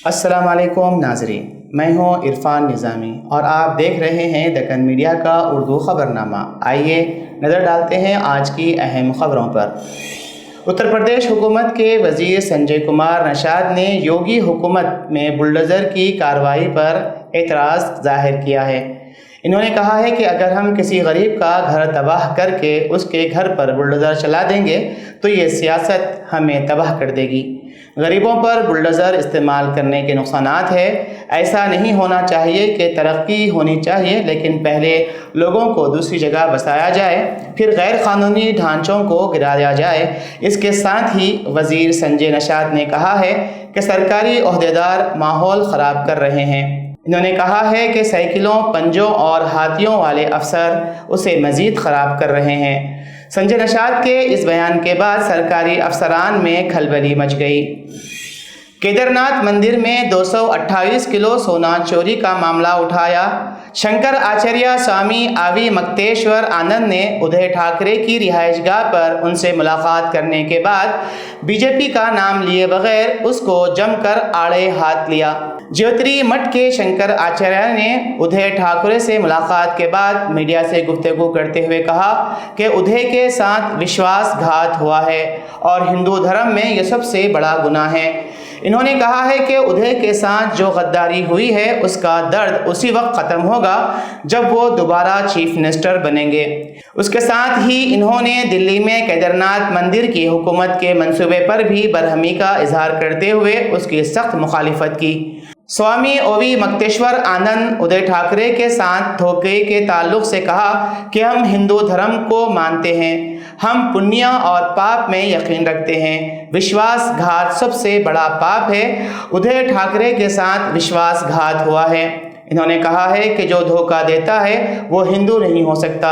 السلام علیکم ناظرین، میں ہوں عرفان نظامی اور آپ دیکھ رہے ہیں دکن میڈیا کا اردو خبرنامہ۔ آئیے نظر ڈالتے ہیں آج کی اہم خبروں پر۔ اتر پردیش حکومت کے وزیر سنجے کمار نشاد نے یوگی حکومت میں بلڈوزر کی کارروائی پر اعتراض ظاہر کیا ہے۔ انہوں نے کہا ہے کہ اگر ہم کسی غریب کا گھر تباہ کر کے اس کے گھر پر بلڈوزر چلا دیں گے تو یہ سیاست ہمیں تباہ کر دے گی۔ غریبوں پر بلڈوزر استعمال کرنے کے نقصانات ہیں۔ ایسا نہیں ہونا چاہیے کہ ترقی ہونی چاہیے لیکن پہلے لوگوں کو دوسری جگہ بسایا جائے، پھر غیر قانونی ڈھانچوں کو گرا دیا جائے۔ اس کے ساتھ ہی وزیر سنجے نشاد نے کہا ہے کہ سرکاری عہدیدار ماحول خراب کر رہے ہیں۔ انہوں نے کہا ہے کہ سائیکلوں، پنجوں اور ہاتھیوں والے افسر اسے مزید خراب کر رہے ہیں۔ سنجے نشاد کے اس بیان کے بعد سرکاری افسران میں کھلبلی مچ گئی۔ کیدر ناتھ مندر میں 228 کلو سونا چوری کا معاملہ اٹھایا۔ شنکر آچاریہ سوامی آوی مکتیشور آنند نے ادھے ٹھاکرے کی رہائش گاہ پر ان سے ملاقات کرنے کے بعد بی جے پی کا نام لیے بغیر اس کو جم کر آڑے ہاتھ لیا۔ جیوتری مٹھ کے شنکر آچاریہ نے ادھے ٹھاکرے سے ملاقات کے بعد میڈیا سے گفتگو کرتے ہوئے کہا کہ ادھے کے ساتھ وشواس گھات ہوا ہے اور ہندو دھرم میں یہ سب سے بڑا گناہ ہے۔ انہوں نے کہا ہے کہ ادھے کے ساتھ جو غداری ہوئی ہے اس کا درد اسی وقت ختم ہوگا جب وہ دوبارہ چیف منسٹر بنیں گے۔ اس کے ساتھ ہی انہوں نے دلی میں کیدر ناتھ مندر کی حکومت کے منصوبے پر بھی برہمی کا اظہار کرتے ہوئے اس کی سخت مخالفت کی۔ سوامی اوی مکتیشور آنند ادھے ٹھاکرے کے ساتھ دھوکے کے تعلق سے کہا کہ ہم ہندو دھرم کو مانتے ہیں، ہم پنیہ اور پاپ میں یقین رکھتے ہیں۔ وشواس گھات سب سے بڑا پاپ ہے۔ ادھے ٹھاکرے کے ساتھ وشواس گھات ہوا ہے۔ انہوں نے کہا ہے کہ جو دھوکہ دیتا ہے وہ ہندو نہیں ہو سکتا۔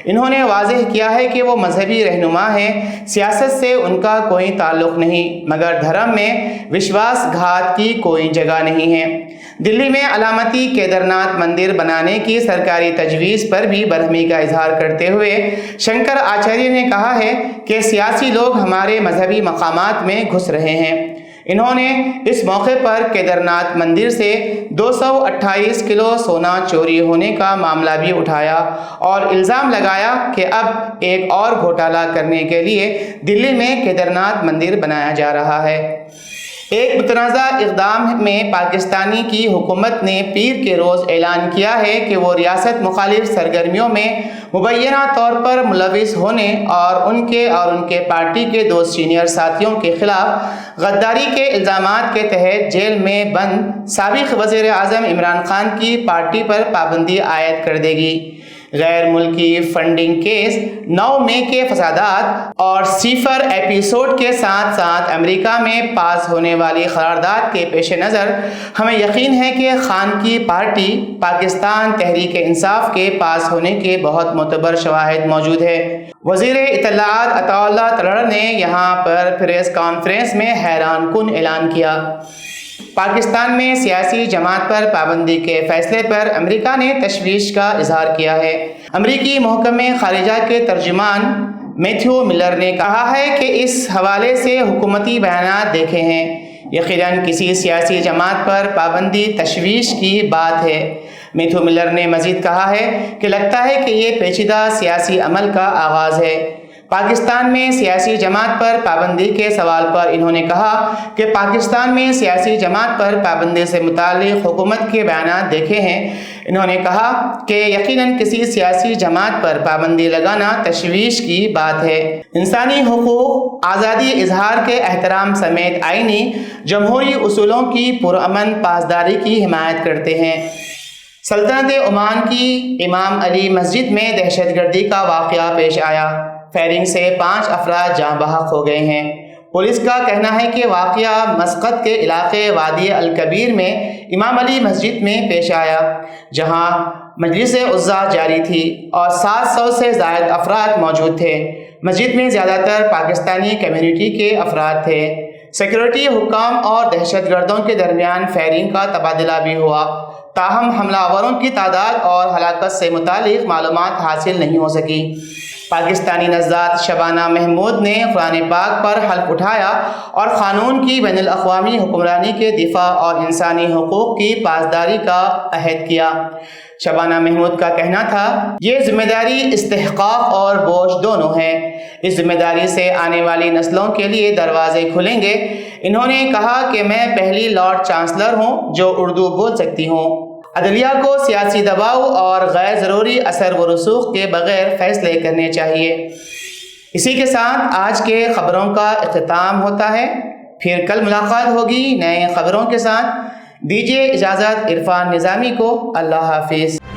انہوں نے واضح کیا ہے کہ وہ مذہبی رہنما ہیں، سیاست سے ان کا کوئی تعلق نہیں، مگر دھرم میں وشواس گھات کی کوئی جگہ نہیں ہے۔ دلی میں علامتی کیدر ناتھ مندر بنانے کی سرکاری تجویز پر بھی برہمی کا اظہار کرتے ہوئے شنکر آچاریہ نے کہا ہے کہ سیاسی لوگ ہمارے مذہبی مقامات میں گھس رہے ہیں۔ انہوں نے اس موقع پر کیدر ناتھ مندر سے 228 کلو سونا چوری ہونے کا معاملہ بھی اٹھایا اور الزام لگایا کہ اب ایک اور گھوٹالہ کرنے کے لیے دلی میں کیدر ناتھ مندر بنایا جا رہا ہے۔ ایک متنازع اقدام میں پاکستانی کی حکومت نے پیر کے روز اعلان کیا ہے کہ وہ ریاست مخالف سرگرمیوں میں مبینہ طور پر ملوث ہونے اور ان کے پارٹی کے 2 سینئر ساتھیوں کے خلاف غداری کے الزامات کے تحت جیل میں بند سابق وزیر اعظم عمران خان کی پارٹی پر پابندی عائد کر دے گی۔ غیر ملکی فنڈنگ کیس، 9 مئی کے فسادات اور صفر ایپیسوڈ کے ساتھ ساتھ امریکہ میں پاس ہونے والی قرارداد کے پیش نظر ہمیں یقین ہے کہ خان کی پارٹی پاکستان تحریک انصاف کے پاس ہونے کے بہت معتبر شواہد موجود ہے۔ وزیر اطلاعات عطا اللہ تلڑ نے یہاں پر پریس کانفرنس میں حیران کن اعلان کیا۔ پاکستان میں سیاسی جماعت پر پابندی کے فیصلے پر امریکہ نے تشویش کا اظہار کیا ہے۔ امریکی محکمہ خارجہ کے ترجمان میتھیو ملر نے کہا ہے کہ اس حوالے سے حکومتی بیانات دیکھے ہیں۔ یقیناً کسی سیاسی جماعت پر پابندی تشویش کی بات ہے۔ میتھیو ملر نے مزید کہا ہے کہ لگتا ہے کہ یہ پیچیدہ سیاسی عمل کا آغاز ہے۔ پاکستان میں سیاسی جماعت پر پابندی کے سوال پر انہوں نے کہا کہ پاکستان میں سیاسی جماعت پر پابندی سے متعلق حکومت کے بیانات دیکھے ہیں۔ انہوں نے کہا کہ یقیناً کسی سیاسی جماعت پر پابندی لگانا تشویش کی بات ہے۔ انسانی حقوق، آزادی اظہار کے احترام سمیت آئینی جمہوری اصولوں کی پرامن پاسداری کی حمایت کرتے ہیں۔ سلطنت عمان کی امام علی مسجد میں دہشت گردی کا واقعہ پیش آیا۔ فائرنگ سے 5 افراد جاں بحق ہو گئے ہیں۔ پولیس کا کہنا ہے کہ واقعہ مسقط کے علاقے وادی الکبیر میں امام علی مسجد میں پیش آیا، جہاں مجلس عزا جاری تھی اور 700 سے زائد افراد موجود تھے۔ مسجد میں زیادہ تر پاکستانی کمیونٹی کے افراد تھے۔ سیکورٹی حکام اور دہشت گردوں کے درمیان فائرنگ کا تبادلہ بھی ہوا، تاہم حملہ آوروں کی تعداد اور ہلاکت سے متعلق معلومات حاصل نہیں ہو سکی۔ پاکستانی نژاد شبانہ محمود نے قرآن پاک پر حلف اٹھایا اور قانون کی بین الاقوامی حکمرانی کے دفاع اور انسانی حقوق کی پاسداری کا عہد کیا۔ شبانہ محمود کا کہنا تھا، یہ ذمہ داری استحقاق اور بوجھ دونوں ہے۔ اس ذمہ داری سے آنے والی نسلوں کے لیے دروازے کھلیں گے۔ انہوں نے کہا کہ میں پہلی لارڈ چانسلر ہوں جو اردو بول سکتی ہوں۔ عدلیہ کو سیاسی دباؤ اور غیر ضروری اثر و رسوخ کے بغیر فیصلے کرنے چاہیے۔ اسی کے ساتھ آج کے خبروں کا اختتام ہوتا ہے۔ پھر کل ملاقات ہوگی نئے خبروں کے ساتھ۔ دیجیے اجازت عرفان نظامی کو۔ اللہ حافظ۔